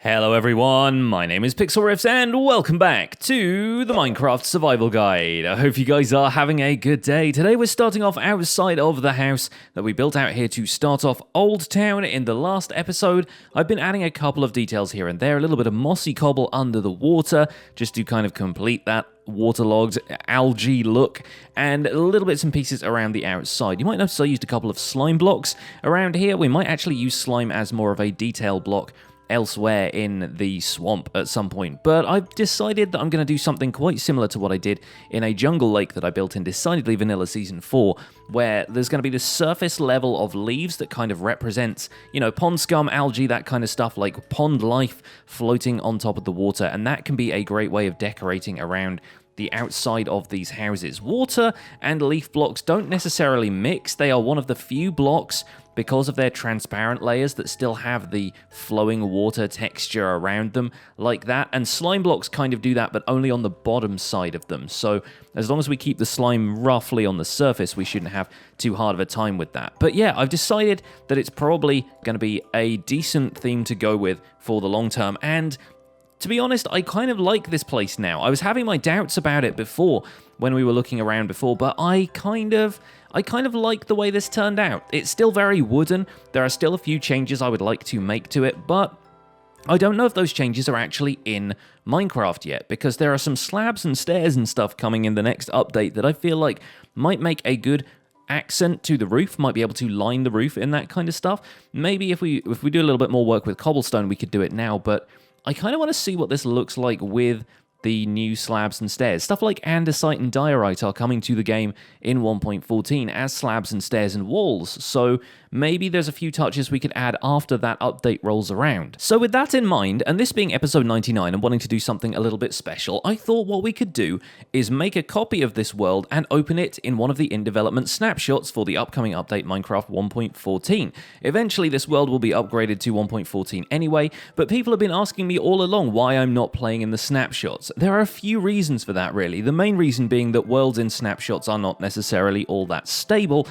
Hello everyone, my name is Pixel Riffs and welcome back to the Minecraft Survival Guide. I hope you guys are having a good day. Today we're starting off outside of the house that we built out here to start off Old Town. In the last episode, I've been adding a couple of details here and there, a little bit of mossy cobble under the water, just to kind of complete that waterlogged algae look, and little bits and pieces around the outside. You might notice I used a couple of slime blocks around here. We might actually use slime as more of a detail block elsewhere in the swamp at some point, but I've decided that I'm going to do something quite similar to what I did in a jungle lake that I built in Decidedly Vanilla Season 4, where there's going to be this surface level of leaves that kind of represents, pond scum, algae, that kind of stuff, like pond life floating on top of the water, and that can be a great way of decorating around the outside of these houses. Water and leaf blocks don't necessarily mix. They are one of the few blocks, because of their transparent layers, that still have the flowing water texture around them like that, and slime blocks kind of do that, but only on the bottom side of them. So as long as we keep the slime roughly on the surface, we shouldn't have too hard of a time with that. But yeah, I've decided that it's probably going to be a decent theme to go with for the long term, and to be honest, I kind of like this place now. I was having my doubts about it before, when we were looking around before, but I kind of like the way this turned out. It's still very wooden. There are still a few changes I would like to make to it, but I don't know if those changes are actually in Minecraft yet, because there are some slabs and stairs and stuff coming in the next update that I feel like might make a good accent to the roof, might be able to line the roof in that kind of stuff. Maybe if we do a little bit more work with cobblestone, we could do it now, but I kind of want to see what this looks like with the new slabs and stairs. Stuff like andesite and diorite are coming to the game in 1.14 as slabs and stairs and walls, so maybe there's a few touches we could add after that update rolls around. So with that in mind, and this being episode 99 and wanting to do something a little bit special, I thought what we could do is make a copy of this world and open it in one of the in-development snapshots for the upcoming update Minecraft 1.14. Eventually this world will be upgraded to 1.14 anyway, but people have been asking me all along why I'm not playing in the snapshots. There are a few reasons for that, really. The main reason being that worlds in snapshots are not necessarily all that stable,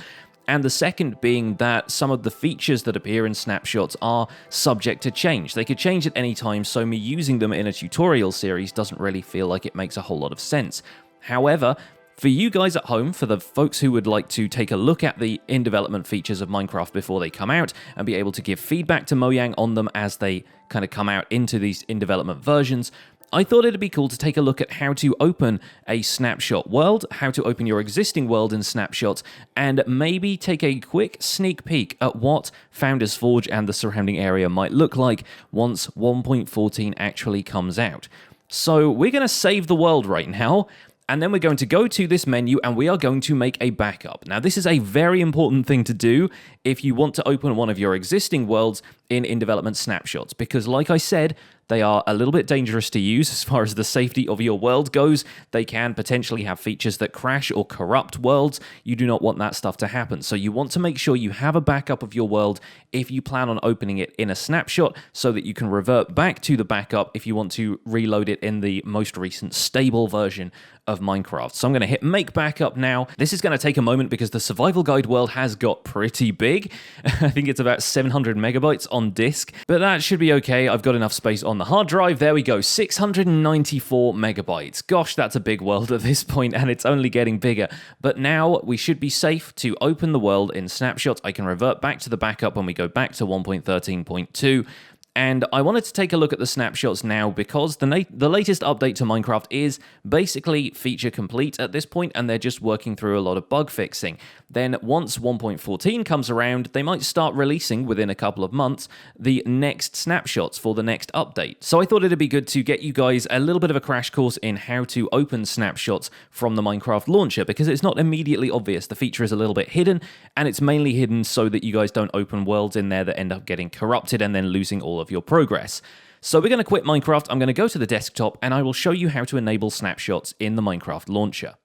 and the second being that some of the features that appear in snapshots are subject to change. They could change at any time, so me using them in a tutorial series doesn't really feel like it makes a whole lot of sense. However, for you guys at home, for the folks who would like to take a look at the in-development features of Minecraft before they come out and be able to give feedback to Mojang on them as they kind of come out into these in-development versions, I thought it'd be cool to take a look at how to open a snapshot world, how to open your existing world in snapshots, and maybe take a quick sneak peek at what Founders Forge and the surrounding area might look like once 1.14 actually comes out. So we're going to save the world right now, and then we're going to go to this menu and we are going to make a backup. Now, this is a very important thing to do if you want to open one of your existing worlds in development snapshots, because like I said, they are a little bit dangerous to use as far as the safety of your world goes. They can potentially have features that crash or corrupt worlds. You do not want that stuff to happen. So you want to make sure you have a backup of your world if you plan on opening it in a snapshot, so that you can revert back to the backup if you want to reload it in the most recent stable version of Minecraft. So I'm going to hit make backup now. This is going to take a moment because the survival guide world has got pretty big. I think it's about 700 megabytes on disk, but that should be okay. I've got enough space on the hard drive. There we go, 694 megabytes. Gosh, that's a big world at this point, and it's only getting bigger. But now we should be safe to open the world in snapshots. I can revert back to the backup when we go back to 1.13.2. And I wanted to take a look at the snapshots now because the latest update to Minecraft is basically feature complete at this point, and they're just working through a lot of bug fixing. Then once 1.14 comes around, they might start releasing within a couple of months the next snapshots for the next update. So I thought it'd be good to get you guys a little bit of a crash course in how to open snapshots from the Minecraft launcher, because it's not immediately obvious. The feature is a little bit hidden, and it's mainly hidden so that you guys don't open worlds in there that end up getting corrupted and then losing all of your progress. So we're going to quit Minecraft, I'm going to go to the desktop, and I will show you how to enable snapshots in the Minecraft launcher.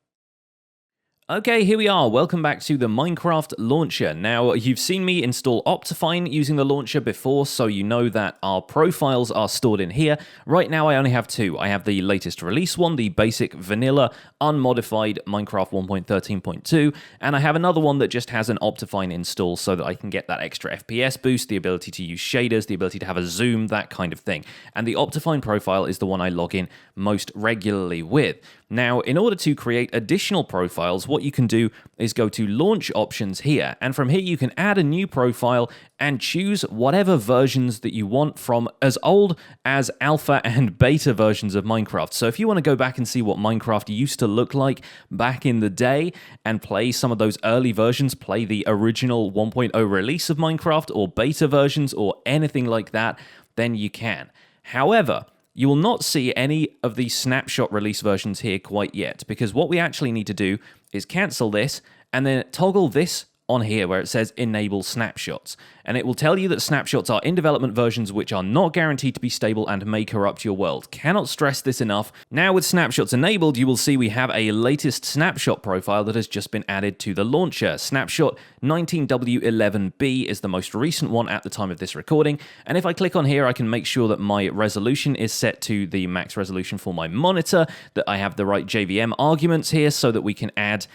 Okay, here we are. Welcome back to the Minecraft launcher. Now, you've seen me install Optifine using the launcher before, so you know that our profiles are stored in here. Right now, I only have two. I have the latest release one, the basic vanilla, unmodified Minecraft 1.13.2, and I have another one that just has an Optifine install so that I can get that extra FPS boost, the ability to use shaders, the ability to have a zoom, that kind of thing. And the Optifine profile is the one I log in most regularly with. Now, in order to create additional profiles, what you can do is go to Launch Options here, and from here you can add a new profile and choose whatever versions that you want from as old as alpha and beta versions of Minecraft. So if you want to go back and see what Minecraft used to look like back in the day and play some of those early versions, play the original 1.0 release of Minecraft or beta versions or anything like that, then you can. However, you will not see any of the snapshot release versions here quite yet, because what we actually need to do is cancel this and then toggle this on here where it says enable snapshots. And it will tell you that snapshots are in development versions which are not guaranteed to be stable and may corrupt your world. Cannot stress this enough. Now with snapshots enabled, you will see we have a latest snapshot profile that has just been added to the launcher. Snapshot 19W11B is the most recent one at the time of this recording. And if I click on here, I can make sure that my resolution is set to the max resolution for my monitor, that I have the right JVM arguments here so that we can add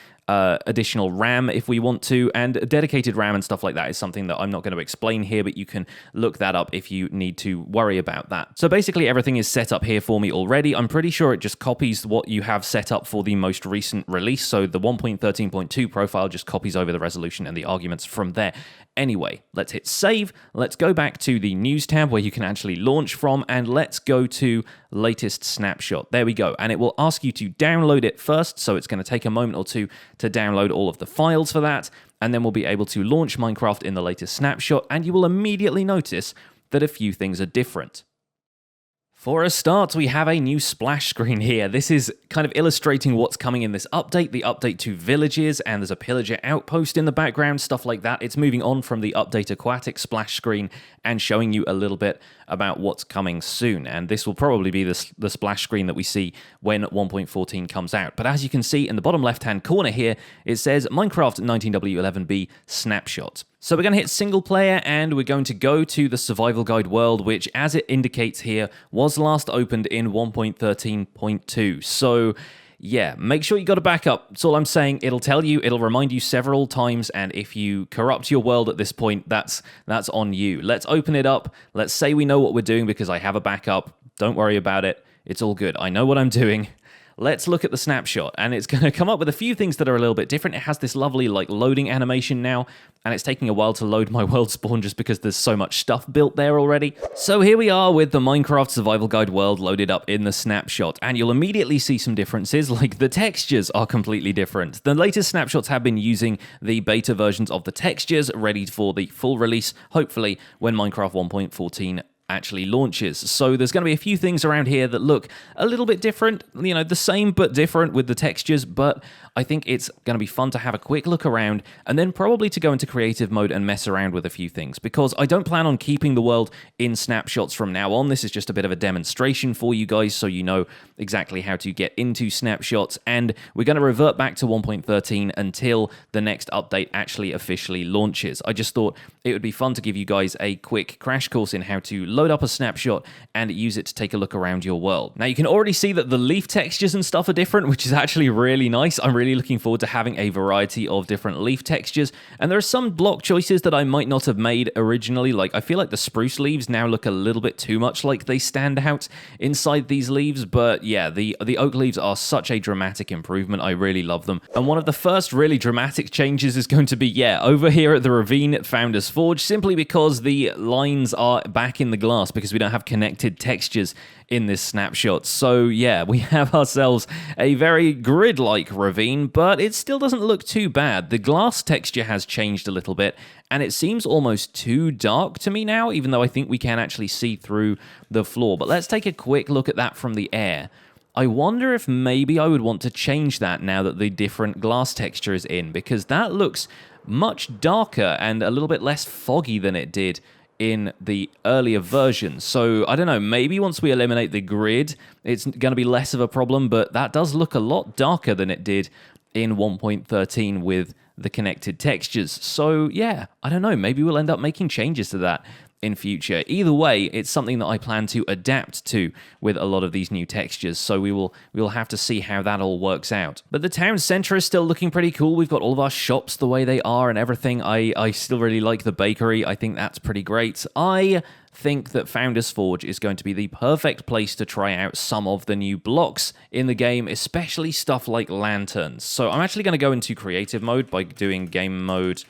additional RAM if we want to, and dedicated RAM and stuff like that is something that I'm not going to explain here, but you can look that up if you need to worry about that. So basically everything is set up here for me already. I'm pretty sure it just copies what you have set up for the most recent release, so the 1.13.2 profile just copies over the resolution and the arguments from there. Anyway, let's hit save. Let's go back to the news tab where you can actually launch from, and let's go to latest snapshot. There we go. And it will ask you to download it first, so it's going to take a moment or two to download all of the files for that, and then we'll be able to launch Minecraft in the latest snapshot, and you will immediately notice that a few things are different. For a start, we have a new splash screen here. This is kind of illustrating what's coming in this update, the update to villages, and there's a pillager outpost in the background, stuff like that. It's moving on from the update aquatic splash screen and showing you a little bit about what's coming soon. And this will probably be the splash screen that we see when 1.14 comes out. But as you can see in the bottom left-hand corner here, it says Minecraft 19W11B Snapshot. So we're going to hit single player and we're going to go to the survival guide world, which as it indicates here was last opened in 1.13.2. So yeah, make sure you got a backup. That's all I'm saying. It'll tell you, it'll remind you several times, and if you corrupt your world at this point, that's on you. Let's open it up. Let's say we know what we're doing because I have a backup. Don't worry about it. It's all good. I know what I'm doing. Let's look at the snapshot, and it's going to come up with a few things that are a little bit different. It has this lovely loading animation now, and it's taking a while to load my world spawn just because there's so much stuff built there already. So here we are with the Minecraft Survival Guide world loaded up in the snapshot, and you'll immediately see some differences, like the textures are completely different. The latest snapshots have been using the beta versions of the textures ready for the full release, hopefully when Minecraft 1.14 actually launches. So there's going to be a few things around here that look a little bit different, you know, the same but different with the textures, but I think it's going to be fun to have a quick look around and then probably to go into creative mode and mess around with a few things, because I don't plan on keeping the world in snapshots from now on. This is just a bit of a demonstration for you guys so you know exactly how to get into snapshots, and we're going to revert back to 1.13 until the next update actually officially launches. I just thought it would be fun to give you guys a quick crash course in how to load up a snapshot and use it to take a look around your world. Now you can already see that the leaf textures and stuff are different, which is actually really nice. I'm really looking forward to having a variety of different leaf textures, and there are some block choices that I might not have made originally. Like, I feel like the spruce leaves now look a little bit too much like they stand out inside these leaves, but yeah, the oak leaves are such a dramatic improvement. I really love them. And one of the first really dramatic changes is going to be, yeah, over here at the ravine at Founders Forge, simply because the lines are back in the glass because we don't have connected textures in this snapshot. So yeah, we have ourselves a very grid-like ravine, but it still doesn't look too bad. The glass texture has changed a little bit, and it seems almost too dark to me now, even though I think we can actually see through the floor. But let's take a quick look at that from the air. I wonder if maybe I would want to change that now that the different glass texture is in, because that looks much darker and a little bit less foggy than it did in the earlier versions. So I don't know, maybe once we eliminate the grid, it's going to be less of a problem, but that does look a lot darker than it did in 1.13 with the connected textures. So yeah, I don't know, maybe we'll end up making changes to that in future. Either way, it's something that I plan to adapt to with a lot of these new textures, so we'll have to see how that all works out. But the town center is still looking pretty cool. We've got all of our shops the way they are and everything. I still really like the bakery. I think that's pretty great. I think that Founders Forge is going to be the perfect place to try out some of the new blocks in the game, especially stuff like lanterns. So I'm actually going to go into creative mode by doing game mode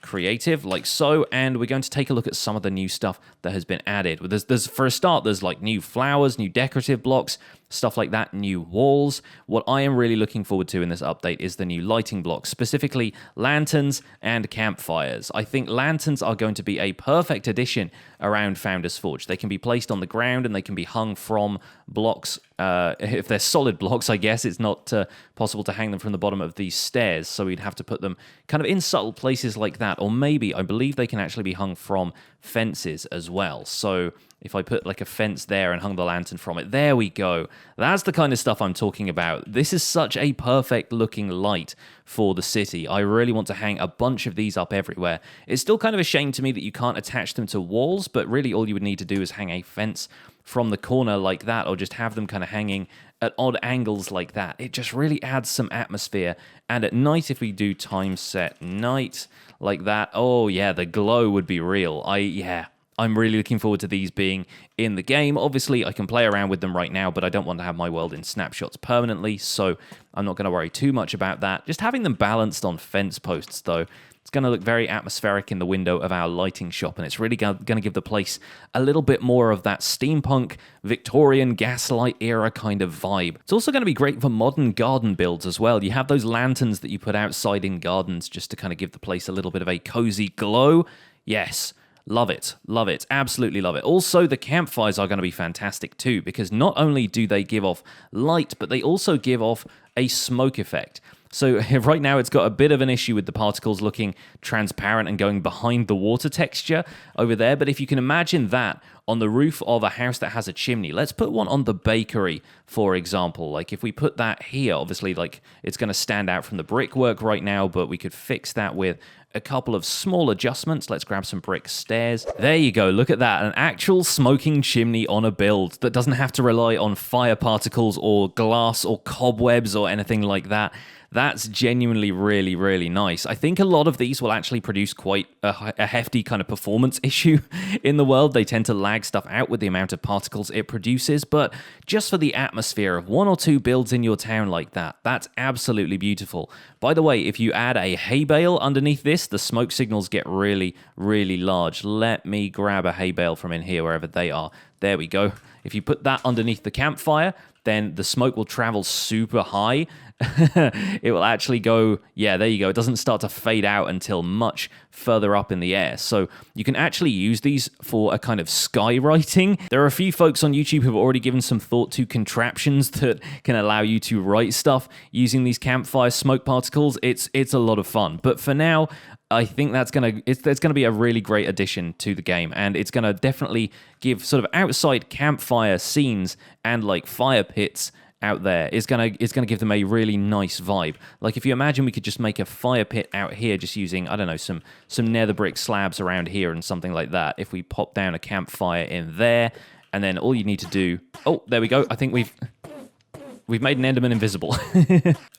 creative, like so, and we're going to take a look at some of the new stuff that has been added. There's for a start, there's like new flowers, new decorative blocks, stuff like that, new walls. What I am really looking forward to in this update is the new lighting blocks, specifically lanterns and campfires. I think lanterns are going to be a perfect addition around Founders Forge. They can be placed on the ground and they can be hung from blocks. If they're solid blocks, I guess it's not possible to hang them from the bottom of these stairs, so we'd have to put them kind of in subtle places like that. Or maybe, I believe they can actually be hung from fences as well. So if I put like a fence there and hung the lantern from it, there we go. That's the kind of stuff I'm talking about. This is such a perfect looking light for the city. I really want to hang a bunch of these up everywhere. It's still kind of a shame to me that you can't attach them to walls, but really all you would need to do is hang a fence from the corner like that, or just have them kind of hanging at odd angles like that. It just really adds some atmosphere. And at night, if we do time set night like that, oh yeah, the glow would be real. I'm really looking forward to these being in the game. Obviously, I can play around with them right now, but I don't want to have my world in snapshots permanently, so I'm not going to worry too much about that. Just having them balanced on fence posts, though, it's going to look very atmospheric in the window of our lighting shop, and it's really going to give the place a little bit more of that steampunk, Victorian, gaslight era kind of vibe. It's also going to be great for modern garden builds as well. You have those lanterns that you put outside in gardens just to kind of give the place a little bit of a cozy glow. Yes. Love it. Love it. Absolutely love it. Also, the campfires are going to be fantastic too, because not only do they give off light, but they also give off a smoke effect. So right now it's got a bit of an issue with the particles looking transparent and going behind the water texture over there. But if you can imagine that on the roof of a house that has a chimney, let's put one on the bakery, for example. Like if we put that here, obviously like it's going to stand out from the brickwork right now, but we could fix that with a couple of small adjustments. Let's grab some brick stairs. There you go. Look at that. An actual smoking chimney on a build that doesn't have to rely on fire particles or glass or cobwebs or anything like that. That's genuinely really, really nice. I think a lot of these will actually produce quite a hefty kind of performance issue in the world. They tend to lag stuff out with the amount of particles it produces, but just for the atmosphere of one or two builds in your town like that, that's absolutely beautiful. By the way, if you add a hay bale underneath this, the smoke signals get really, really large. Let me grab a hay bale from in here, wherever they are. There we go. If you put that underneath the campfire, then the smoke will travel super high. It will actually go, yeah, there you go. It doesn't start to fade out until much further up in the air. So you can actually use these for a kind of skywriting. There are a few folks on YouTube who have already given some thought to contraptions that can allow you to write stuff using these campfire smoke particles. It's a lot of fun. But for now, I think that's gonna be a really great addition to the game, and it's gonna definitely give sort of outside campfire scenes and like fire pits out there. It's gonna give them a really nice vibe. Like if you imagine we could just make a fire pit out here just using, I don't know, some nether brick slabs around here and something like that. If we pop down a campfire in there, and then all you need to do, oh, there we go. I think we've made an Enderman invisible.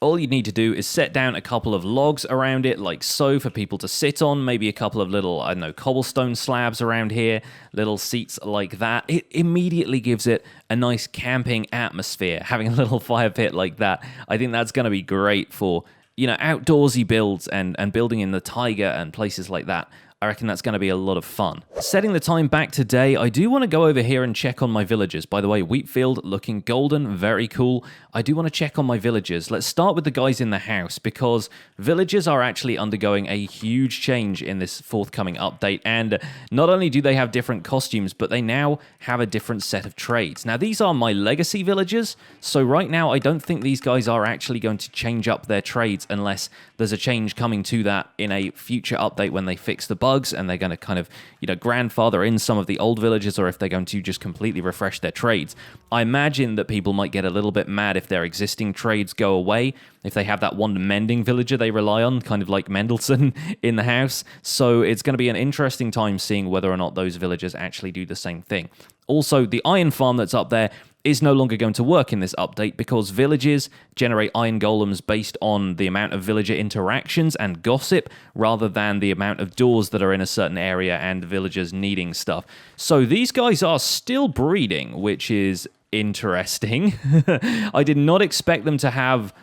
All you need to do is set down a couple of logs around it, like so, for people to sit on. Maybe a couple of little, I don't know, cobblestone slabs around here, little seats like that. It immediately gives it a nice camping atmosphere, having a little fire pit like that. I think that's going to be great for, you know, outdoorsy builds and building in the taiga and places like that. I reckon that's going to be a lot of fun. Setting the time back today, I do want to go over here and check on my villagers. By the way, Wheatfield looking golden, very cool. I do want to check on my villagers. Let's start with the guys in the house, because villagers are actually undergoing a huge change in this forthcoming update. And not only do they have different costumes, but they now have a different set of trades. Now, these are my legacy villagers, so right now I don't think these guys are actually going to change up their trades unless there's a change coming to that in a future update when they fix the bug. bugs and they're going to kind of, grandfather in some of the old villagers, or if they're going to just completely refresh their trades. I imagine that people might get a little bit mad if their existing trades go away, if they have that one mending villager they rely on, kind of like Mendelssohn in the house. So it's going to be an interesting time seeing whether or not those villagers actually do the same thing. Also, the iron farm that's up there is no longer going to work in this update because villages generate iron golems based on the amount of villager interactions and gossip rather than the amount of doors that are in a certain area and villagers needing stuff. So these guys are still breeding, which is interesting. I did not expect them to have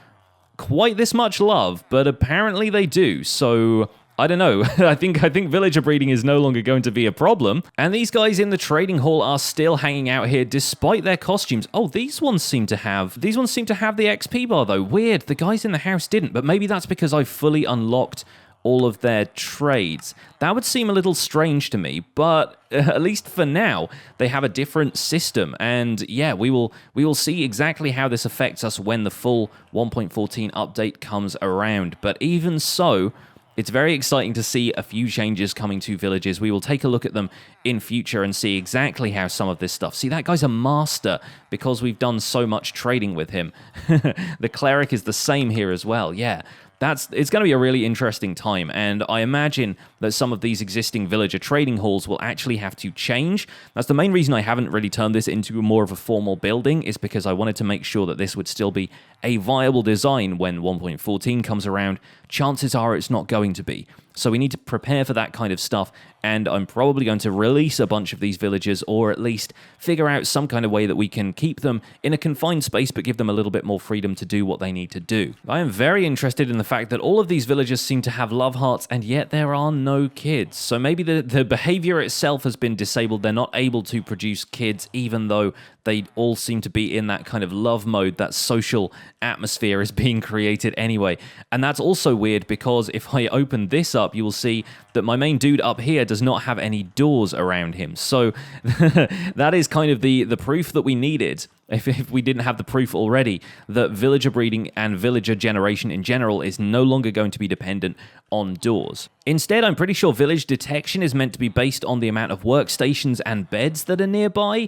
quite this much love, but apparently they do. So I don't know. I think villager breeding is no longer going to be a problem. And these guys in the trading hall are still hanging out here despite their costumes. Oh, these ones seem to have the XP bar though. Weird. The guys in the house didn't, but maybe that's because I fully unlocked all of their trades. That would seem a little strange to me, but at least for now, they have a different system. And yeah, we will see exactly how this affects us when the full 1.14 update comes around. But even so, it's very exciting to see a few changes coming to villages. We will take a look at them in future and see exactly how some of this stuff... See, that guy's a master because we've done so much trading with him. The cleric is the same here as well, yeah. It's going to be a really interesting time, and I imagine that some of these existing villager trading halls will actually have to change. That's the main reason I haven't really turned this into more of a formal building, is because I wanted to make sure that this would still be a viable design when 1.14 comes around. Chances are it's not going to be. So we need to prepare for that kind of stuff, and I'm probably going to release a bunch of these villagers, or at least figure out some kind of way that we can keep them in a confined space, but give them a little bit more freedom to do what they need to do. I am very interested in the fact that all of these villagers seem to have love hearts, and yet there are no kids. So maybe the behavior itself has been disabled. They're not able to produce kids, even though they all seem to be in that kind of love mode. That social atmosphere is being created anyway. And that's also weird because if I open this up, you will see that my main dude up here does not have any doors around him. So that is kind of the proof that we needed, if we didn't have the proof already, that villager breeding and villager generation in general is no longer going to be dependent on doors. Instead, I'm pretty sure village detection is meant to be based on the amount of workstations and beds that are nearby.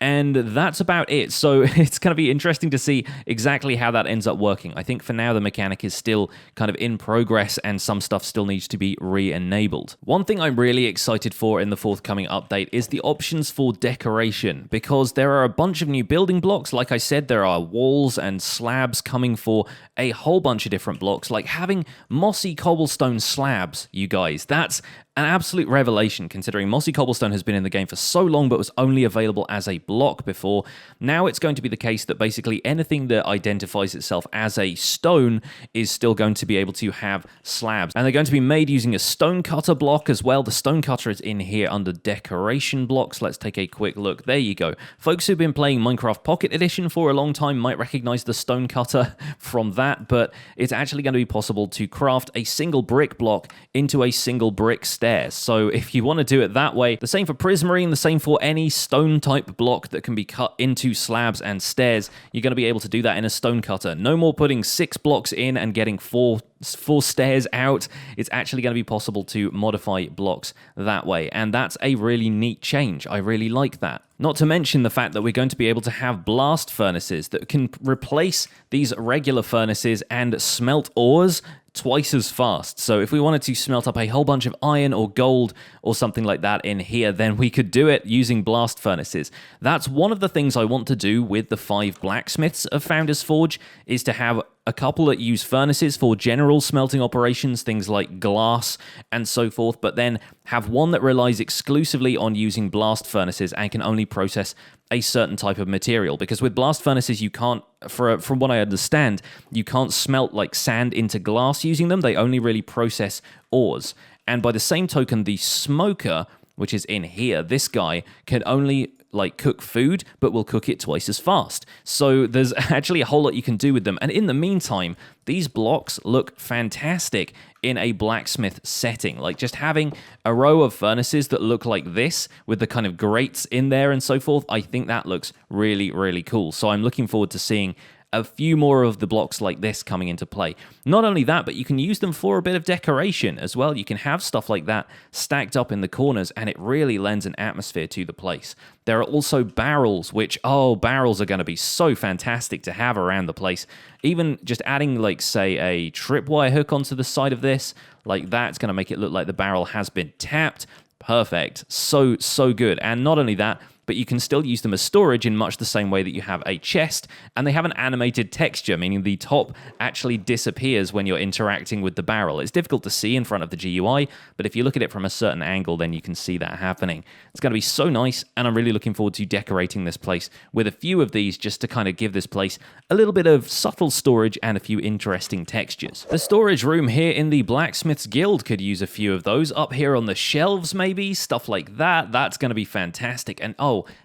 And that's about it. So it's going to be interesting to see exactly how that ends up working. I think for now the mechanic is still kind of in progress and some stuff still needs to be re-enabled. One thing I'm really excited for in the forthcoming update is the options for decoration, because there are a bunch of new building blocks. Like I said, there are walls and slabs coming for a whole bunch of different blocks, like having mossy cobblestone slabs, you guys. That's an absolute revelation, considering mossy cobblestone has been in the game for so long but was only available as a block before. Now it's going to be the case that basically anything that identifies itself as a stone is still going to be able to have slabs. And they're going to be made using a stone cutter block as well. The stone cutter is in here under decoration blocks. Let's take a quick look. There you go. Folks who've been playing Minecraft Pocket Edition for a long time might recognize the stone cutter from that, but it's actually going to be possible to craft a single brick block into a single brick stairs. So if you want to do it that way, the same for Prismarine, the same for any stone type block that can be cut into slabs and stairs, you're going to be able to do that in a stone cutter. No more putting 6 blocks in and getting four stairs out. It's actually going to be possible to modify blocks that way, and that's a really neat change. I really like that. Not to mention the fact that we're going to be able to have blast furnaces that can replace these regular furnaces and smelt ores twice as fast. So if we wanted to smelt up a whole bunch of iron or gold or something like that in here, then we could do it using blast furnaces. That's one of the things I want to do with the 5 blacksmiths of Founders Forge, is to have a couple that use furnaces for general smelting operations, things like glass and so forth, but then have one that relies exclusively on using blast furnaces and can only process a certain type of material. Because with blast furnaces, you can't, from what I understand, you can't smelt like sand into glass using them. They only really process ores. And by the same token, the smoker, which is in here, this guy can only cook food, but will cook it twice as fast. So there's actually a whole lot you can do with them. And in the meantime, these blocks look fantastic in a blacksmith setting. Like just having a row of furnaces that look like this with the kind of grates in there and so forth, I think that looks really, really cool. So I'm looking forward to seeing a few more of the blocks like this coming into play. Not only that, but you can use them for a bit of decoration as well. You can have stuff like that stacked up in the corners, and it really lends an atmosphere to the place. There are also barrels, which, barrels are going to be so fantastic to have around the place. Even just adding, like, say, a tripwire hook onto the side of this, like that's going to make it look like the barrel has been tapped. Perfect. So good. And not only that, but you can still use them as storage in much the same way that you have a chest, and they have an animated texture, meaning the top actually disappears when you're interacting with the barrel. It's difficult to see in front of the GUI, but if you look at it from a certain angle, then you can see that happening. It's going to be so nice, and I'm really looking forward to decorating this place with a few of these just to kind of give this place a little bit of subtle storage and a few interesting textures. The storage room here in the Blacksmith's Guild could use a few of those. Up here on the shelves, maybe, stuff like that. That's going to be fantastic. And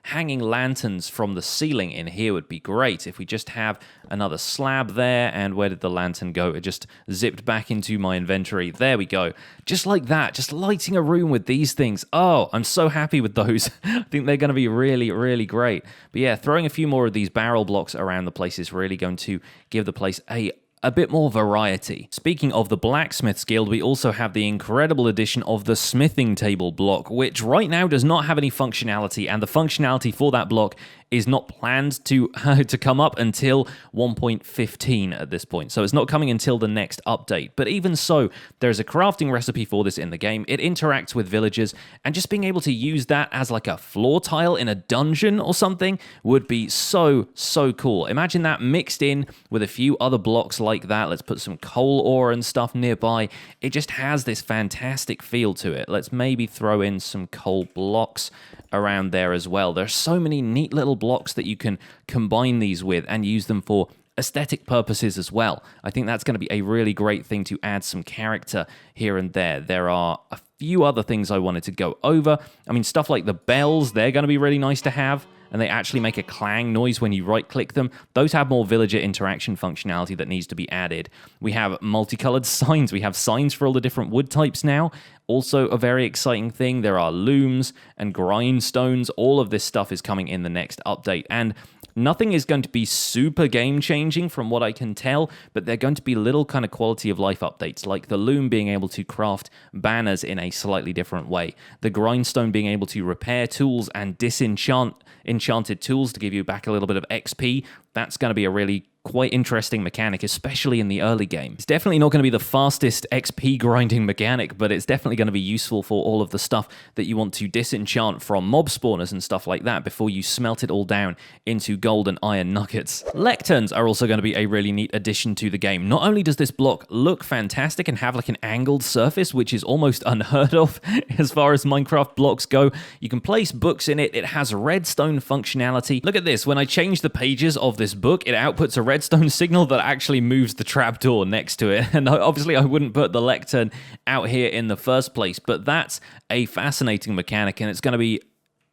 hanging lanterns from the ceiling in here would be great. If we just have another slab there, and where did the lantern go? It just zipped back into my inventory. There we go. Just like that, just lighting a room with these things. Oh, I'm so happy with those. I think they're going to be really, really great. But yeah, throwing a few more of these barrel blocks around the place is really going to give the place a bit more variety. Speaking of the Blacksmith's Guild, we also have the incredible addition of the smithing table block, which right now does not have any functionality, and the functionality for that block is not planned to come up until 1.15 at this point. So it's not coming until the next update. But even so, there's a crafting recipe for this in the game. It interacts with villagers, and just being able to use that as like a floor tile in a dungeon or something would be so cool. Imagine that mixed in with a few other blocks like that. Let's put some coal ore and stuff nearby. It just has this fantastic feel to it. Let's maybe throw in some coal blocks around there as well. There's so many neat little blocks that you can combine these with and use them for aesthetic purposes as well. I think that's going to be a really great thing to add some character here and there. There are a few other things I wanted to go over. I mean, stuff like the bells, they're going to be really nice to have, and they actually make a clang noise when you right-click them. Those have more villager interaction functionality that needs to be added. We have multicolored signs. We have signs for all the different wood types now. Also a very exciting thing, there are looms and grindstones. All of this stuff is coming in the next update, and nothing is going to be super game-changing from what I can tell, but they're going to be little kind of quality of life updates, like the loom being able to craft banners in a slightly different way, the grindstone being able to repair tools and disenchant enchanted tools to give you back a little bit of XP. That's going to be a really quite interesting mechanic, especially in the early game. It's definitely not going to be the fastest XP grinding mechanic, but it's definitely going to be useful for all of the stuff that you want to disenchant from mob spawners and stuff like that before you smelt it all down into gold and iron nuggets. Lecterns are also going to be a really neat addition to the game. Not only does this block look fantastic and have like an angled surface, which is almost unheard of as far as Minecraft blocks go, you can place books in it. It has redstone functionality. Look at this. When I change the pages of this book, it outputs a redstone signal that actually moves the trapdoor next to it. And obviously I wouldn't put the lectern out here in the first place, but that's a fascinating mechanic, and it's going to be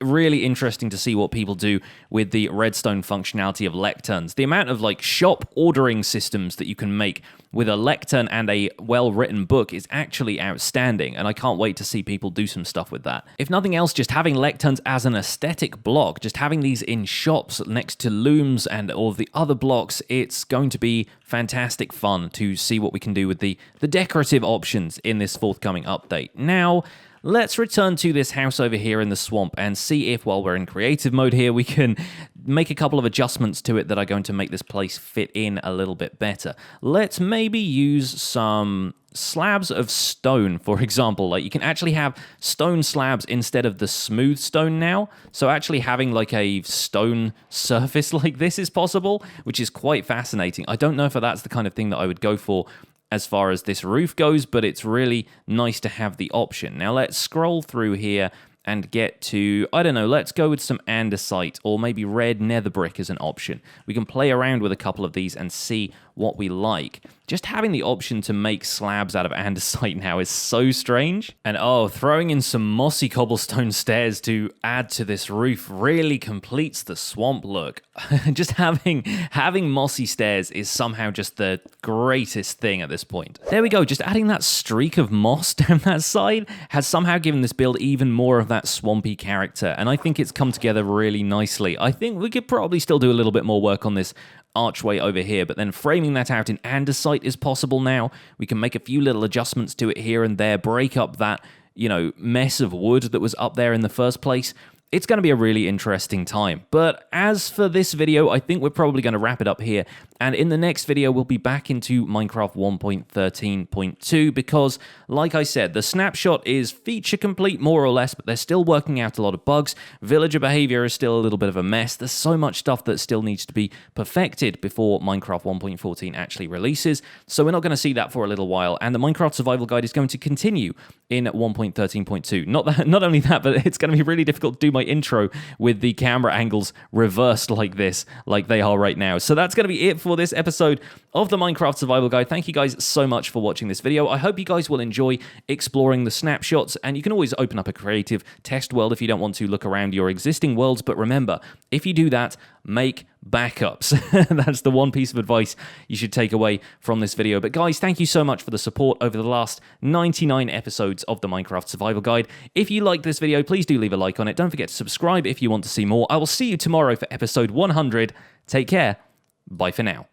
really interesting to see what people do with the redstone functionality of lecterns. The amount of like shop ordering systems that you can make with a lectern and a well-written book is actually outstanding, and I can't wait to see people do some stuff with that. If nothing else, just having lecterns as an aesthetic block, just having these in shops next to looms and all the other blocks, it's going to be fantastic fun to see what we can do with the decorative options in this forthcoming update. Now, let's return to this house over here in the swamp and see if, while we're in creative mode here, we can make a couple of adjustments to it that are going to make this place fit in a little bit better. Let's maybe use some slabs of stone, for example. Like, you can actually have stone slabs instead of the smooth stone now. So actually having like a stone surface like this is possible, which is quite fascinating. I don't know if that's the kind of thing that I would go for as far as this roof goes, but it's really nice to have the option. Now let's scroll through here and get to, I don't know, let's go with some andesite or maybe red nether brick as an option. We can play around with a couple of these and see what we like. Just having the option to make slabs out of andesite now is so strange. And throwing in some mossy cobblestone stairs to add to this roof really completes the swamp look. Just having mossy stairs is somehow just the greatest thing at this point. There we go, just adding that streak of moss down that side has somehow given this build even more of that swampy character, and I think it's come together really nicely. I think we could probably still do a little bit more work on this archway over here, but then framing that out in andesite is possible now. We can make a few little adjustments to it here and there, break up that, mess of wood that was up there in the first place. It's going to be a really interesting time. But as for this video, I think we're probably going to wrap it up here. And in the next video, we'll be back into Minecraft 1.13.2 because, like I said, the snapshot is feature complete more or less, but they're still working out a lot of bugs. Villager behavior is still a little bit of a mess. There's so much stuff that still needs to be perfected before Minecraft 1.14 actually releases. So we're not going to see that for a little while. And the Minecraft Survival Guide is going to continue in 1.13.2. Not only that, but it's going to be really difficult to do my intro with the camera angles reversed like this, like they are right now. So that's going to be it for this episode of the Minecraft Survival Guide. Thank you guys so much for watching this video. I hope you guys will enjoy exploring the snapshots, and you can always open up a creative test world if you don't want to look around your existing worlds. But remember, if you do that, make backups. That's the one piece of advice you should take away from this video. But guys, thank you so much for the support over the last 99 episodes of the Minecraft Survival Guide. If you liked this video, please do leave a like on it. Don't forget to subscribe if you want to see more. I will see you tomorrow for episode 100. Take care. Bye for now.